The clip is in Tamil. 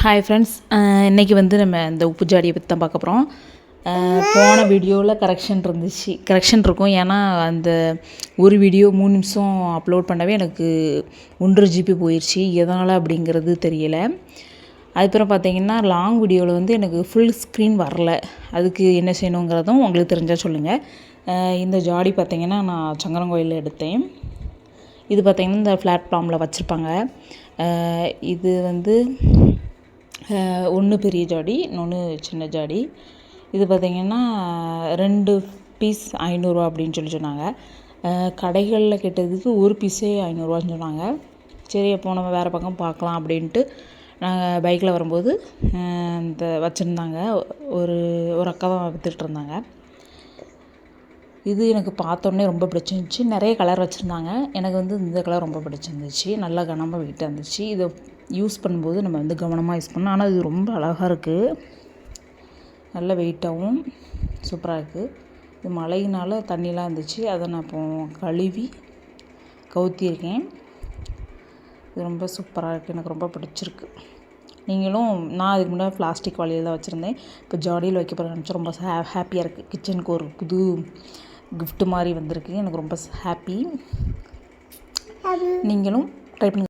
ஹாய் ஃப்ரெண்ட்ஸ், இன்றைக்கி வந்து நம்ம இந்த உப்பு ஜாடியை பற்றி தான் பார்க்க போகிறோம். போன வீடியோவில் கரெக்ஷன் இருக்கும். ஏன்னா அந்த ஒரு வீடியோ 3 நிமிஷம் அப்லோட் பண்ணவே எனக்கு 1.5 GB போயிடுச்சு. எதனால் அப்படிங்கிறது தெரியலை. அதுக்கப்புறம் பார்த்திங்கன்னா லாங் வீடியோவில் வந்து எனக்கு ஃபுல் ஸ்க்ரீன் வரல. அதுக்கு என்ன செய்யணுங்கிறதும் உங்களுக்கு தெரிஞ்சால் சொல்லுங்கள். இந்த ஜாடி பார்த்திங்கன்னா நான் சங்கரங்கோயிலில் எடுத்தேன். இது பார்த்திங்கன்னா இந்த பிளாட்ஃபார்மில் வச்சுருப்பாங்க. இது வந்து ஒன்று பெரிய ஜாடி, இன்னொன்று சின்ன ஜாடி. இது பார்த்திங்கன்னா 2 பீஸ் 500 அப்படின்னு சொன்னாங்க. கடைகளில் கேட்டதுக்கு ஒரு பீஸே 500 சொன்னாங்க. சரி, அப்போ நம்ம வேறு பக்கம் பார்க்கலாம் அப்படின்ட்டு நாங்கள் பைக்கில் வரும்போது இந்த வச்சுருந்தாங்க. ஒரு அக்கா தான் விற்றுட்டு இருந்தாங்க. இது எனக்கு பார்த்தோன்னே ரொம்ப பிடிச்சிருந்துச்சி. நிறைய கலர் வச்சுருந்தாங்க. எனக்கு வந்து இந்த கலர் ரொம்ப பிடிச்சிருந்துச்சு. நல்லா கனமாக வெயிட்டாக இருந்துச்சு. இதை யூஸ் பண்ணும்போது நம்ம வந்து கவனமாக யூஸ் பண்ணணும். ஆனால் இது ரொம்ப அழகாக இருக்குது. நல்ல வெயிட்டாகவும் சூப்பராக இருக்குது. இது மழையினால் தண்ணிலாம் இருந்துச்சு. அதை நான் இப்போ கழுவி கவுத்தியிருக்கேன். இது ரொம்ப சூப்பராக இருக்குது. எனக்கு ரொம்ப பிடிச்சிருக்கு. நீங்களும் நான் இதுக்கு முன்னாடி பிளாஸ்டிக் வாளியில் தான் வச்சுருந்தேன். இப்போ ஜாடியில் வைக்க போகிற நினச்சா ரொம்ப ஹாப்பியாக இருக்குது. கிச்சனுக்கு ஒரு புது கிஃப்ட் மாதிரி வந்திருக்கு. எனக்கு ரொம்ப ஹாப்பி. நீங்களும் ட்ரை பண்ணி